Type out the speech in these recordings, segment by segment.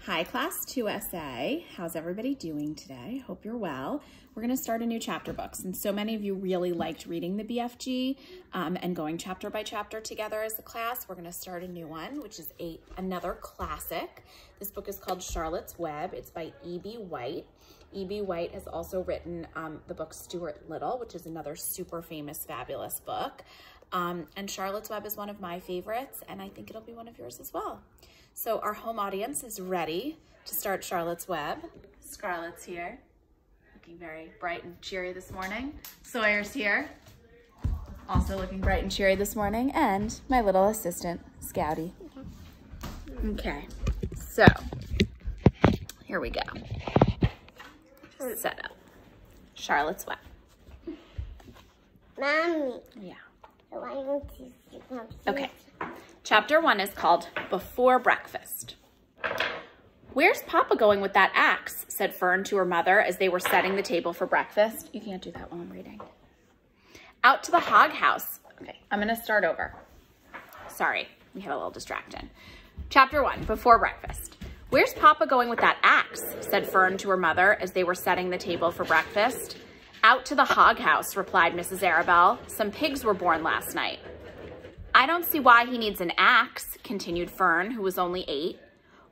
Hi, Class 2SA. How's everybody doing today? Hope you're well. We're going to start a new chapter books, and so many of you really liked reading the BFG and going chapter by chapter together as a class. We're going to start a new one, which is another classic. This book is called Charlotte's Web. It's by E.B. White. E.B. White has also written the book Stuart Little, which is another super famous, fabulous book. And Charlotte's Web is one of my favorites, and I think it'll be one of yours as well. So our home audience is ready to start Charlotte's Web. Scarlett's here, looking very bright and cheery this morning. Sawyer's here, also looking bright and cheery this morning, and my little assistant, Scouty. Okay, so here we go. Set up Charlotte's Web. Mommy. Yeah. Why don't you see something? Okay. Chapter 1 is called Before Breakfast. "Where's Papa going with that axe?" said Fern to her mother as they were setting the table for breakfast. You can't do that while I'm reading. "Out to the hog house." Okay, I'm going to start over. Sorry, we had a little distraction. Chapter 1, Before Breakfast. "Where's Papa going with that axe?" said Fern to her mother as they were setting the table for breakfast. "Out to the hog house," replied Mrs. Arabelle. "Some pigs were born last night." "I don't see why he needs an axe," continued Fern, who was only 8.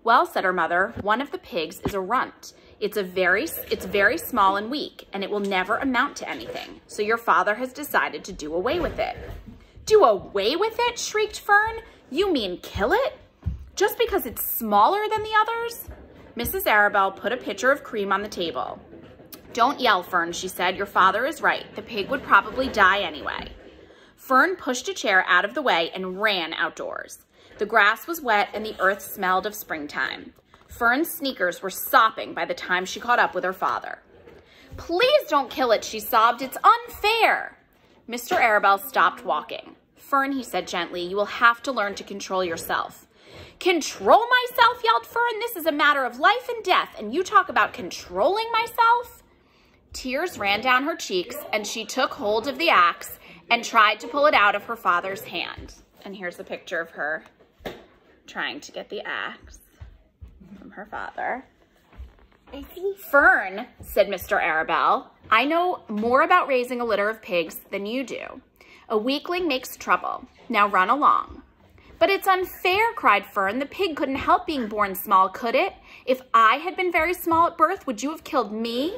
"Well," said her mother, "one of the pigs is a runt. It's very small and weak, and it will never amount to anything. So your father has decided to do away with it." "Do away with it?" shrieked Fern. "You mean kill it? Just because it's smaller than the others?" Mrs. Arabelle put a pitcher of cream on the table. "Don't yell, Fern," she said. "Your father is right. The pig would probably die anyway." Fern pushed a chair out of the way and ran outdoors. The grass was wet and the earth smelled of springtime. Fern's sneakers were sopping by the time she caught up with her father. "Please don't kill it," she sobbed. "It's unfair." Mr. Arabelle stopped walking. "Fern," he said gently, "you will have to learn to control yourself." "Control myself?" yelled Fern. "This is a matter of life and death, and you talk about controlling myself?" Tears ran down her cheeks, and she took hold of the axe and tried to pull it out of her father's hand. And here's a picture of her trying to get the axe from her father. "Fern," said Mr. Arabelle, "I know more about raising a litter of pigs than you do. A weakling makes trouble. Now run along." "But it's unfair," cried Fern. "The pig couldn't help being born small, could it? If I had been very small at birth, would you have killed me?"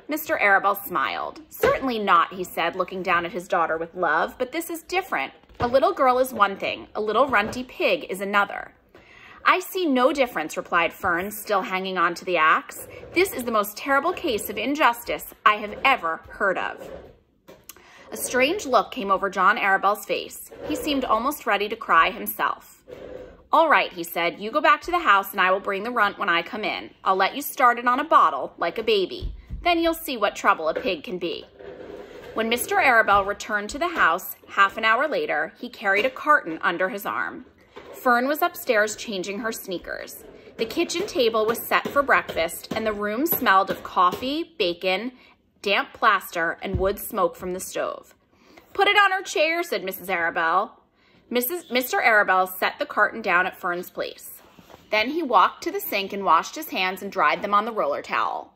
Mr. Arabelle smiled. "Certainly not," he said, looking down at his daughter with love, "but this is different. A little girl is one thing, a little runty pig is another." "I see no difference," replied Fern, still hanging on to the axe. "This is the most terrible case of injustice I have ever heard of." A strange look came over John Arabelle's face. He seemed almost ready to cry himself. "All right," he said, "you go back to the house and I will bring the runt when I come in. I'll let you start it on a bottle, like a baby. Then you'll see what trouble a pig can be." When Mr. Arabelle returned to the house half an hour later, he carried a carton under his arm. Fern was upstairs changing her sneakers. The kitchen table was set for breakfast, and the room smelled of coffee, bacon, damp plaster, and wood smoke from the stove. "Put it on her chair," said Mrs. Arabelle. Mr. Arabelle set the carton down at Fern's place. Then he walked to the sink and washed his hands and dried them on the roller towel.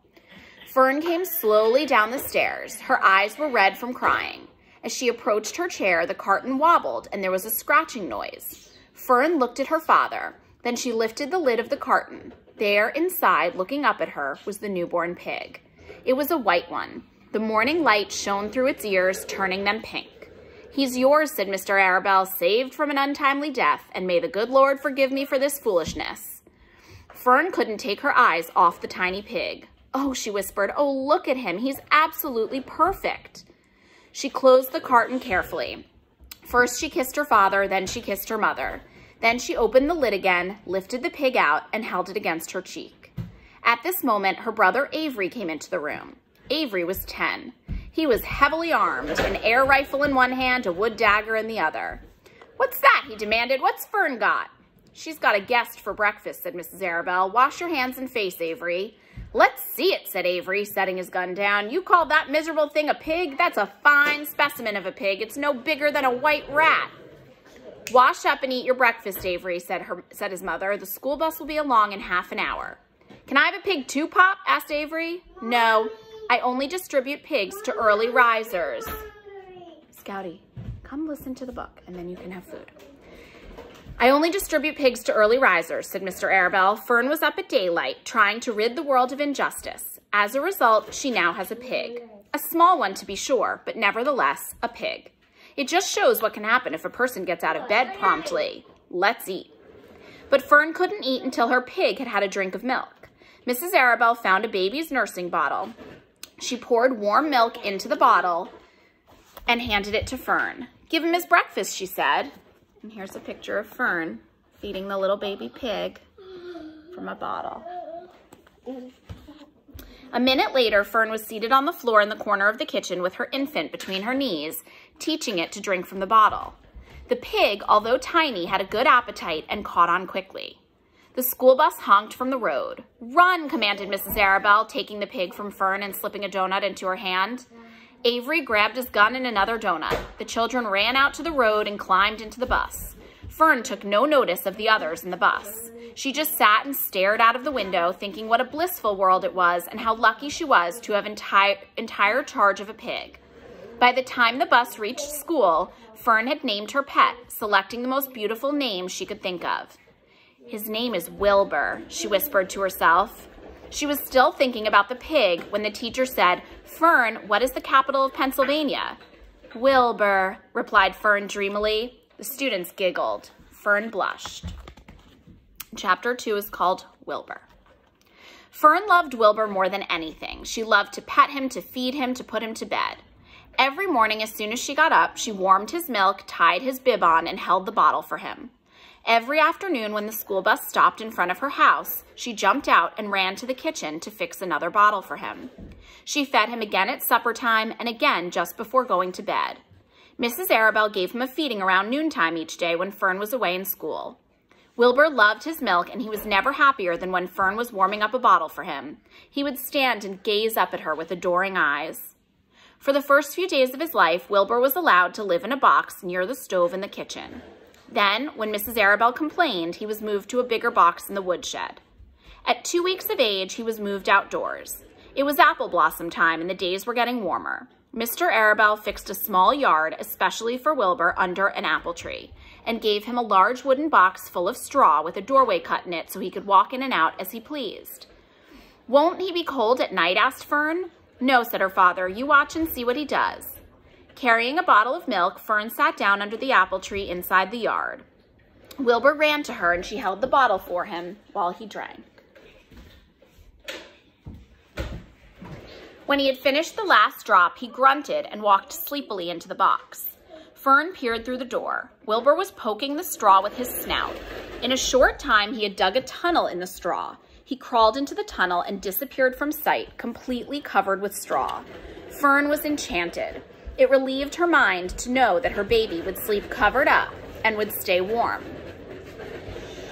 Fern came slowly down the stairs. Her eyes were red from crying. As she approached her chair, the carton wobbled and there was a scratching noise. Fern looked at her father. Then she lifted the lid of the carton. There, inside, looking up at her, was the newborn pig. It was a white one. The morning light shone through its ears, turning them pink. "He's yours," said Mr. Arabelle, "saved from an untimely death, and may the good Lord forgive me for this foolishness." Fern couldn't take her eyes off the tiny pig. "Oh," she whispered, "oh, look at him. He's absolutely perfect." She closed the carton carefully. First she kissed her father, then she kissed her mother. Then she opened the lid again, lifted the pig out, and held it against her cheek. At this moment, her brother Avery came into the room. Avery was 10. He was heavily armed, an air rifle in one hand, a wood dagger in the other. "What's that?" he demanded. "What's Fern got?" "She's got a guest for breakfast," said Mrs. Arabelle. "Wash your hands and face, Avery." "Let's see it," said Avery, setting his gun down. "You call that miserable thing a pig? That's a fine specimen of a pig. It's no bigger than a white rat." Wash up and eat your breakfast, Avery, said his mother. The school bus will be along in half an hour. Can I have a pig too, Pop? Asked Avery. No, I only distribute pigs to early risers. Scouty, come listen to the book and then you can have food. I only distribute pigs to early risers, said Mr. Arabelle. Fern was up at daylight, trying to rid the world of injustice. As a result, she now has a pig. A small one, to be sure, but nevertheless, a pig. It just shows what can happen if a person gets out of bed promptly. Let's eat. But Fern couldn't eat until her pig had had a drink of milk. Mrs. Arabelle found a baby's nursing bottle. She poured warm milk into the bottle and handed it to Fern. Give him his breakfast, she said. And here's a picture of Fern feeding the little baby pig from a bottle. A minute later, Fern was seated on the floor in the corner of the kitchen with her infant between her knees, teaching it to drink from the bottle. The pig, although tiny, had a good appetite and caught on quickly. The school bus honked from the road. Run, commanded Mrs. Arabelle, taking the pig from Fern and slipping a donut into her hand. Avery grabbed his gun and another donut. The children ran out to the road and climbed into the bus. Fern took no notice of the others in the bus. She just sat and stared out of the window, thinking what a blissful world it was and how lucky she was to have entire charge of a pig. By the time the bus reached school, Fern had named her pet, selecting the most beautiful name she could think of. His name is Wilbur, she whispered to herself. She was still thinking about the pig when the teacher said, Fern, what is the capital of Pennsylvania? Wilbur, replied Fern dreamily. The students giggled. Fern blushed. Chapter 2 is called Wilbur. Fern loved Wilbur more than anything. She loved to pet him, to feed him, to put him to bed. Every morning, as soon as she got up, she warmed his milk, tied his bib on, and held the bottle for him. Every afternoon when the school bus stopped in front of her house, she jumped out and ran to the kitchen to fix another bottle for him. She fed him again at supper time and again just before going to bed. Mrs. Arabelle gave him a feeding around noontime each day when Fern was away in school. Wilbur loved his milk, and he was never happier than when Fern was warming up a bottle for him. He would stand and gaze up at her with adoring eyes. For the first few days of his life, Wilbur was allowed to live in a box near the stove in the kitchen. Then, when Mrs. Arabelle complained, he was moved to a bigger box in the woodshed. At 2 weeks of age, he was moved outdoors. It was apple blossom time, and the days were getting warmer. Mr. Arabelle fixed a small yard, especially for Wilbur, under an apple tree, and gave him a large wooden box full of straw with a doorway cut in it so he could walk in and out as he pleased. Won't he be cold at night? Asked Fern. No, said her father. You watch and see what he does. Carrying a bottle of milk, Fern sat down under the apple tree inside the yard. Wilbur ran to her and she held the bottle for him while he drank. When he had finished the last drop, he grunted and walked sleepily into the box. Fern peered through the door. Wilbur was poking the straw with his snout. In a short time, he had dug a tunnel in the straw. He crawled into the tunnel and disappeared from sight, completely covered with straw. Fern was enchanted. It relieved her mind to know that her baby would sleep covered up and would stay warm.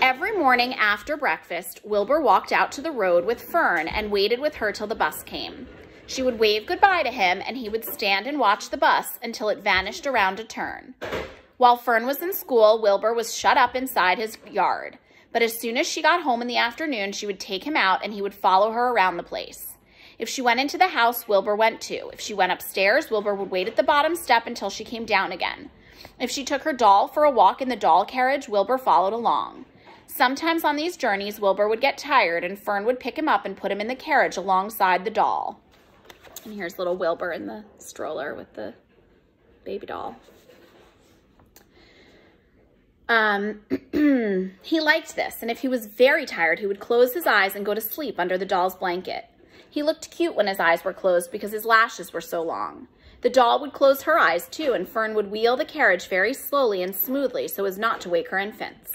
Every morning after breakfast, Wilbur walked out to the road with Fern and waited with her till the bus came. She would wave goodbye to him, and he would stand and watch the bus until it vanished around a turn. While Fern was in school, Wilbur was shut up inside his yard. But as soon as she got home in the afternoon, she would take him out, and he would follow her around the place. If she went into the house, Wilbur went too. If she went upstairs, Wilbur would wait at the bottom step until she came down again. If she took her doll for a walk in the doll carriage, Wilbur followed along. Sometimes on these journeys, Wilbur would get tired, and Fern would pick him up and put him in the carriage alongside the doll. And here's little Wilbur in the stroller with the baby doll. He liked this, and if he was very tired, he would close his eyes and go to sleep under the doll's blanket. He looked cute when his eyes were closed because his lashes were so long. The doll would close her eyes too, and Fern would wheel the carriage very slowly and smoothly so as not to wake her infants.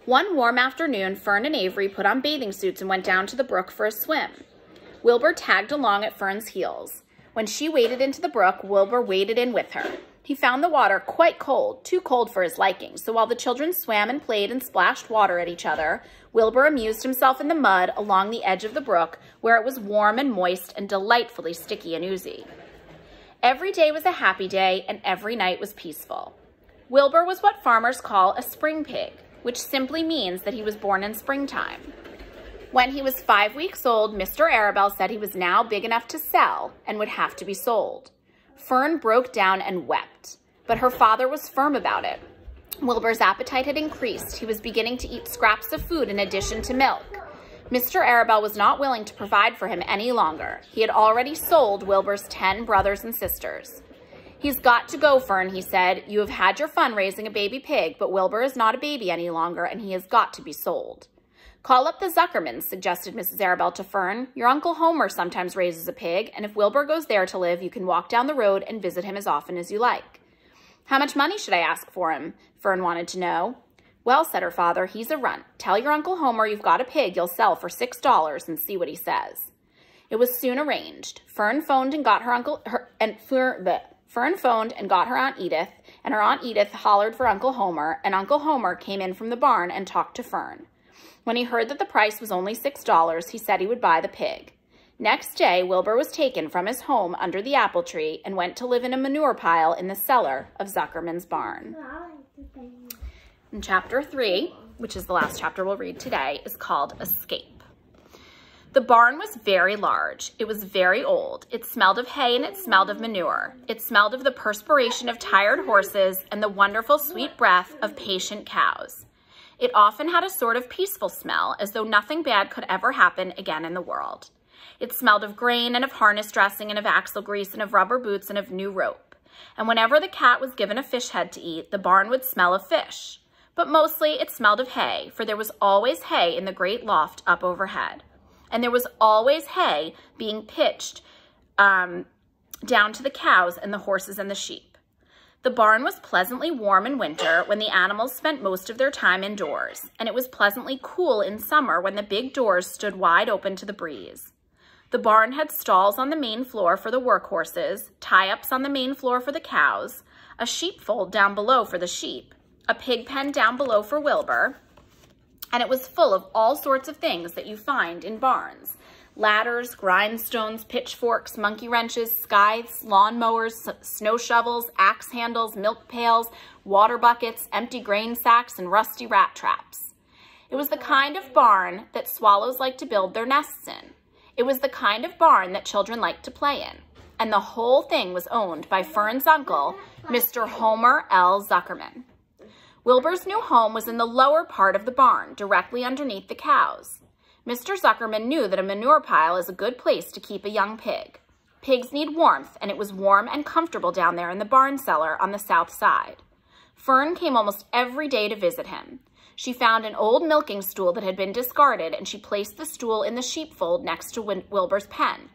One warm afternoon, Fern and Avery put on bathing suits and went down to the brook for a swim. Wilbur tagged along at Fern's heels. When she waded into the brook, Wilbur waded in with her. He found the water quite cold, too cold for his liking, so while the children swam and played and splashed water at each other, Wilbur amused himself in the mud along the edge of the brook, where it was warm and moist and delightfully sticky and oozy. Every day was a happy day, and every night was peaceful. Wilbur was what farmers call a spring pig, which simply means that he was born in springtime. When he was 5 weeks old, Mr. Arabelle said he was now big enough to sell and would have to be sold. Fern broke down and wept, but her father was firm about it. Wilbur's appetite had increased. He was beginning to eat scraps of food in addition to milk. Mr. Arabelle was not willing to provide for him any longer. He had already sold Wilbur's 10 brothers and sisters. "He's got to go, Fern," he said. "You have had your fun raising a baby pig, but Wilbur is not a baby any longer, and he has got to be sold." "Call up the Zuckermans," suggested Mrs. Arabelle to Fern. "Your Uncle Homer sometimes raises a pig, and if Wilbur goes there to live, you can walk down the road and visit him as often as you like." "How much money should I ask for him?" Fern wanted to know. "Well," said her father, "he's a runt. Tell your Uncle Homer you've got a pig you'll sell for $6 and see what he says." It was soon arranged. Fern phoned and got her Aunt Edith, and her Aunt Edith hollered for Uncle Homer, and Uncle Homer came in from the barn and talked to Fern. When he heard that the price was only $6, he said he would buy the pig. Next day, Wilbur was taken from his home under the apple tree and went to live in a manure pile in the cellar of Zuckerman's barn. And chapter 3, which is the last chapter we'll read today, is called Escape. The barn was very large. It was very old. It smelled of hay and it smelled of manure. It smelled of the perspiration of tired horses and the wonderful sweet breath of patient cows. It often had a sort of peaceful smell, as though nothing bad could ever happen again in the world. It smelled of grain and of harness dressing and of axle grease and of rubber boots and of new rope. And whenever the cat was given a fish head to eat, the barn would smell of fish. But mostly it smelled of hay, for there was always hay in the great loft up overhead. And there was always hay being pitched down to the cows and the horses and the sheep. The barn was pleasantly warm in winter when the animals spent most of their time indoors, and it was pleasantly cool in summer when the big doors stood wide open to the breeze. The barn had stalls on the main floor for the workhorses, tie-ups on the main floor for the cows, a sheepfold down below for the sheep, a pig pen down below for Wilbur, and it was full of all sorts of things that you find in barns. Ladders, grindstones, pitchforks, monkey wrenches, scythes, lawn mowers, snow shovels, axe handles, milk pails, water buckets, empty grain sacks, and rusty rat traps. It was the kind of barn that swallows like to build their nests in. It was the kind of barn that children like to play in. And the whole thing was owned by Fern's uncle, Mr. Homer L. Zuckerman. Wilbur's new home was in the lower part of the barn, directly underneath the cows. Mr. Zuckerman knew that a manure pile is a good place to keep a young pig. Pigs need warmth, and it was warm and comfortable down there in the barn cellar on the south side. Fern came almost every day to visit him. She found an old milking stool that had been discarded, and she placed the stool in the sheepfold next to Wilbur's pen.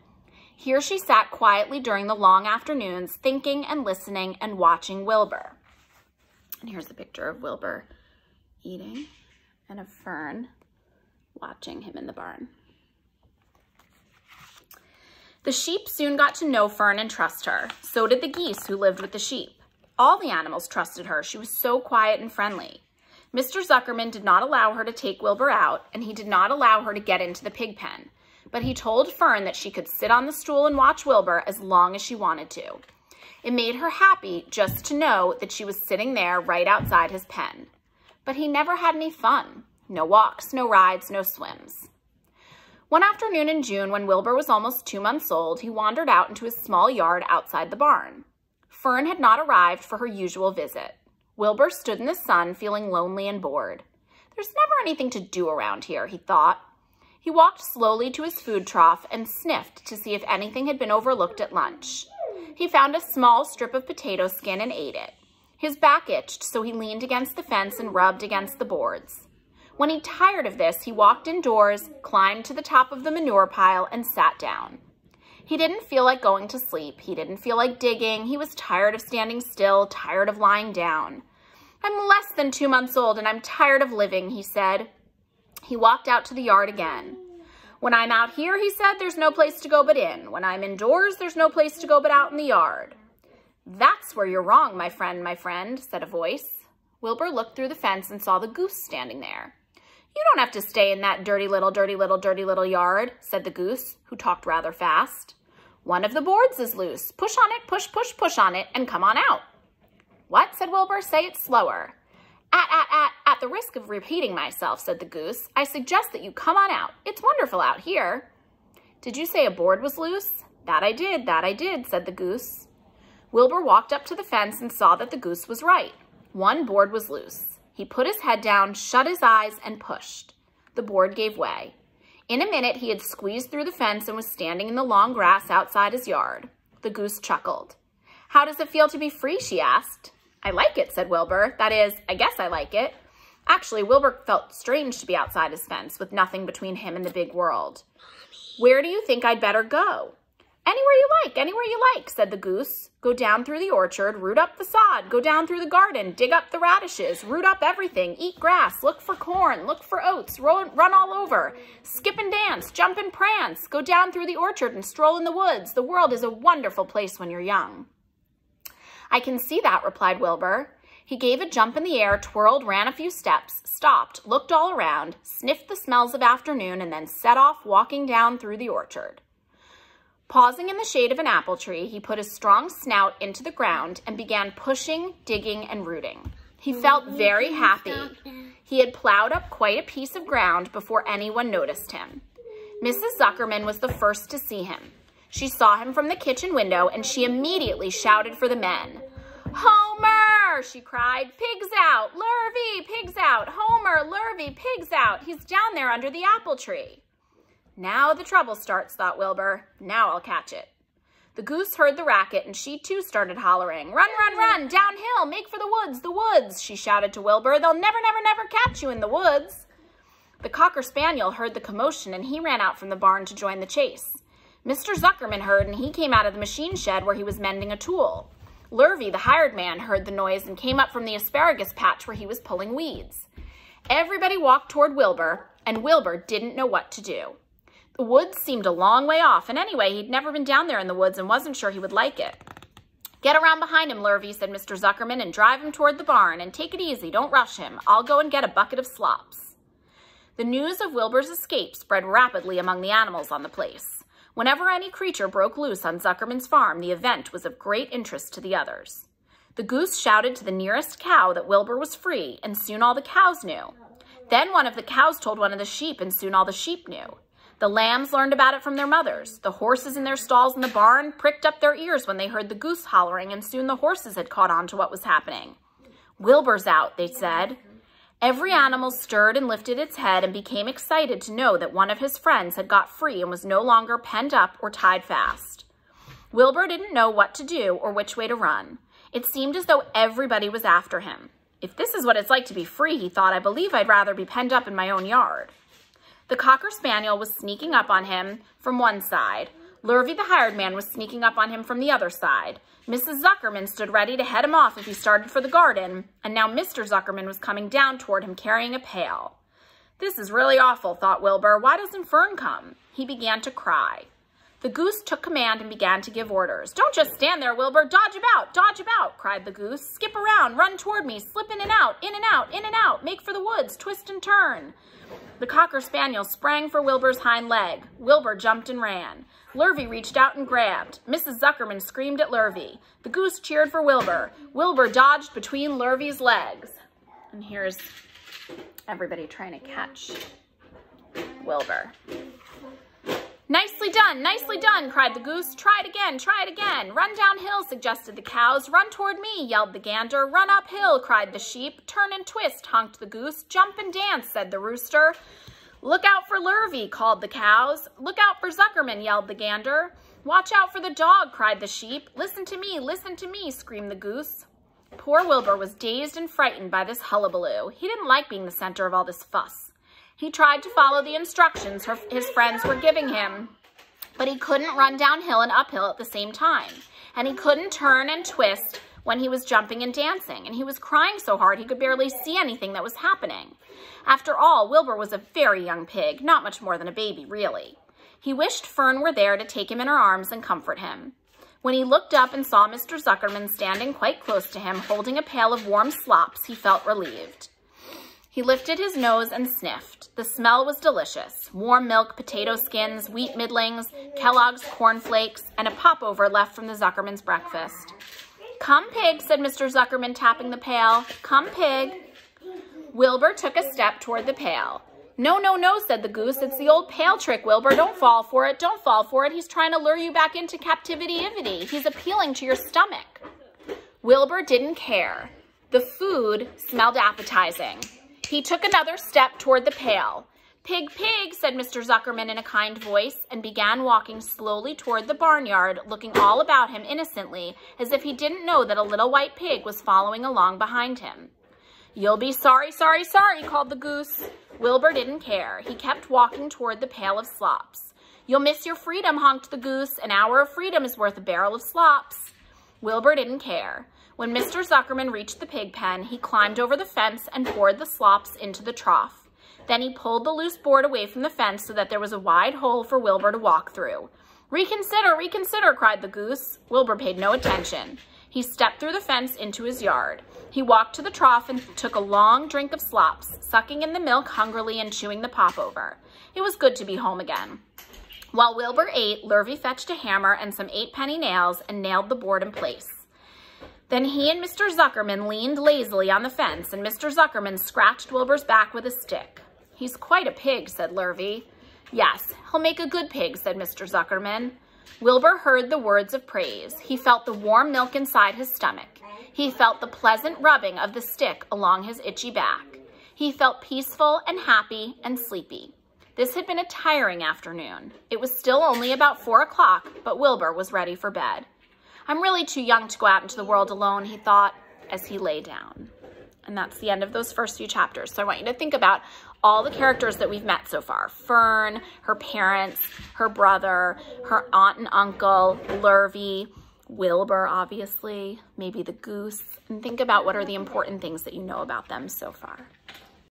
Here she sat quietly during the long afternoons, thinking and listening and watching Wilbur. And here's a picture of Wilbur eating and of Fern watching him in the barn. The sheep soon got to know Fern and trust her. So did the geese who lived with the sheep. All the animals trusted her. She was so quiet and friendly. Mr. Zuckerman did not allow her to take Wilbur out, and he did not allow her to get into the pig pen. But he told Fern that she could sit on the stool and watch Wilbur as long as she wanted to. It made her happy just to know that she was sitting there right outside his pen. But he never had any fun. No walks, no rides, no swims. One afternoon in June, when Wilbur was almost 2 months old, he wandered out into his small yard outside the barn. Fern had not arrived for her usual visit. Wilbur stood in the sun, feeling lonely and bored. There's never anything to do around here, he thought. He walked slowly to his food trough and sniffed to see if anything had been overlooked at lunch. He found a small strip of potato skin and ate it. His back itched, so he leaned against the fence and rubbed against the boards. When he tired of this, he walked indoors, climbed to the top of the manure pile, and sat down. He didn't feel like going to sleep. He didn't feel like digging. He was tired of standing still, tired of lying down. I'm less than 2 months old, and I'm tired of living, he said. He walked out to the yard again. When I'm out here, he said, there's no place to go but in. When I'm indoors, there's no place to go but out in the yard. That's where you're wrong, my friend, said a voice. Wilbur looked through the fence and saw the goose standing there. You don't have to stay in that dirty little yard, said the goose, who talked rather fast. One of the boards is loose. Push on it, push on it, and come on out. What? Said Wilbur. Say it slower. At the risk of repeating myself, said the goose, I suggest that you come on out. It's wonderful out here. Did you say a board was loose? That I did, said the goose. Wilbur walked up to the fence and saw that the goose was right. One board was loose. He put his head down, shut his eyes, and pushed. The board gave way. In a minute, he had squeezed through the fence and was standing in the long grass outside his yard. The goose chuckled. How does it feel to be free? She asked. I like it, said Wilbur. That is, I guess I like it. Actually, Wilbur felt strange to be outside his fence with nothing between him and the big world. Where do you think I'd better go? Anywhere you like, said the goose. Go down through the orchard, root up the sod, go down through the garden, dig up the radishes, root up everything, eat grass, look for corn, look for oats, run all over, skip and dance, jump and prance, go down through the orchard and stroll in the woods. The world is a wonderful place when you're young. I can see that, replied Wilbur. He gave a jump in the air, twirled, ran a few steps, stopped, looked all around, sniffed the smells of afternoon, and then set off walking down through the orchard. Pausing in the shade of an apple tree, he put his strong snout into the ground and began pushing, digging, and rooting. He felt very happy. He had plowed up quite a piece of ground before anyone noticed him. Mrs. Zuckerman was the first to see him. She saw him from the kitchen window, and she immediately shouted for the men. Homer, she cried, pigs out, Lurvy, pigs out, Homer, Lurvy, pigs out. He's down there under the apple tree. Now the trouble starts, thought Wilbur. Now I'll catch it. The goose heard the racket, and she too started hollering. Run, run, run, downhill, make for the woods, she shouted to Wilbur. They'll never, never, never catch you in the woods. The Cocker Spaniel heard the commotion, and he ran out from the barn to join the chase. Mr. Zuckerman heard, and he came out of the machine shed where he was mending a tool. Lurvy, the hired man, heard the noise and came up from the asparagus patch where he was pulling weeds. Everybody walked toward Wilbur, and Wilbur didn't know what to do. The woods seemed a long way off, and anyway, he'd never been down there in the woods and wasn't sure he would like it. Get around behind him, Lurvy, said Mr. Zuckerman, and drive him toward the barn, and take it easy, don't rush him. I'll go and get a bucket of slops. The news of Wilbur's escape spread rapidly among the animals on the place. Whenever any creature broke loose on Zuckerman's farm, the event was of great interest to the others. The goose shouted to the nearest cow that Wilbur was free, and soon all the cows knew. Then one of the cows told one of the sheep, and soon all the sheep knew. The lambs learned about it from their mothers. The horses in their stalls in the barn pricked up their ears when they heard the goose hollering, and soon the horses had caught on to what was happening. Wilbur's out, they said. Every animal stirred and lifted its head and became excited to know that one of his friends had got free and was no longer penned up or tied fast. Wilbur didn't know what to do or which way to run. It seemed as though everybody was after him. If this is what it's like to be free, he thought, I believe I'd rather be penned up in my own yard. The Cocker Spaniel was sneaking up on him from one side. Lurvy the hired man was sneaking up on him from the other side. Mrs. Zuckerman stood ready to head him off if he started for the garden, and now Mr. Zuckerman was coming down toward him carrying a pail. This is really awful, thought Wilbur. Why doesn't Fern come? He began to cry. The goose took command and began to give orders. Don't just stand there, Wilbur. Dodge about, cried the goose. Skip around, run toward me, slip in and out, in and out, in and out. Make for the woods, twist and turn. The Cocker Spaniel sprang for Wilbur's hind leg. Wilbur jumped and ran. Lurvy reached out and grabbed. Mrs. Zuckerman screamed at Lurvy. The goose cheered for Wilbur. Wilbur dodged between Lurvy's legs. And here's everybody trying to catch Wilbur. Nicely done, cried the goose. Try it again. Run downhill, suggested the cows. Run toward me, yelled the gander. Run uphill, cried the sheep. Turn and twist, honked the goose. Jump and dance, said the rooster. Look out for Lurvy, called the cows. Look out for Zuckerman, yelled the gander. Watch out for the dog, cried the sheep. Listen to me, screamed the goose. Poor Wilbur was dazed and frightened by this hullabaloo. He didn't like being the center of all this fuss. He tried to follow the instructions his friends were giving him, but he couldn't run downhill and uphill at the same time, and he couldn't turn and twist when he was jumping and dancing, and he was crying so hard he could barely see anything that was happening. After all, Wilbur was a very young pig, not much more than a baby, really. He wished Fern were there to take him in her arms and comfort him. When he looked up and saw Mr. Zuckerman standing quite close to him, holding a pail of warm slops, he felt relieved. He lifted his nose and sniffed. The smell was delicious. Warm milk, potato skins, wheat middlings, Kellogg's cornflakes, and a popover left from the Zuckerman's breakfast. "Come, Pig," said Mr. Zuckerman, tapping the pail. "Come, Pig." Wilbur took a step toward the pail. "No, no, no," said the goose. "It's the old pail trick, Wilbur. Don't fall for it. Don't fall for it. He's trying to lure you back into captivity-ivity. He's appealing to your stomach." Wilbur didn't care. The food smelled appetizing. He took another step toward the pail. "Pig, Pig," said Mr. Zuckerman in a kind voice, and began walking slowly toward the barnyard, looking all about him innocently, as if he didn't know that a little white pig was following along behind him. "You'll be sorry, sorry, sorry," called the goose. Wilbur didn't care. He kept walking toward the pail of slops. "You'll miss your freedom," honked the goose. "An hour of freedom is worth a barrel of slops." Wilbur didn't care. When Mr. Zuckerman reached the pig pen, he climbed over the fence and poured the slops into the trough. Then he pulled the loose board away from the fence so that there was a wide hole for Wilbur to walk through. "Reconsider, reconsider," cried the goose. Wilbur paid no attention. He stepped through the fence into his yard. He walked to the trough and took a long drink of slops, sucking in the milk hungrily and chewing the pop over. It was good to be home again. While Wilbur ate, Lurvy fetched a hammer and some 8-penny nails and nailed the board in place. Then he and Mr. Zuckerman leaned lazily on the fence, and Mr. Zuckerman scratched Wilbur's back with a stick. "He's quite a pig," said Lurvy. "Yes, he'll make a good pig," said Mr. Zuckerman. Wilbur heard the words of praise. He felt the warm milk inside his stomach. He felt the pleasant rubbing of the stick along his itchy back. He felt peaceful and happy and sleepy. This had been a tiring afternoon. It was still only about 4 o'clock, but Wilbur was ready for bed. "I'm really too young to go out into the world alone," he thought as he lay down. And that's the end of those first few chapters. So I want you to think about all the characters that we've met so far. Fern, her parents, her brother, her aunt and uncle, Lurvy, Wilbur, obviously, maybe the goose. And think about what are the important things that you know about them so far.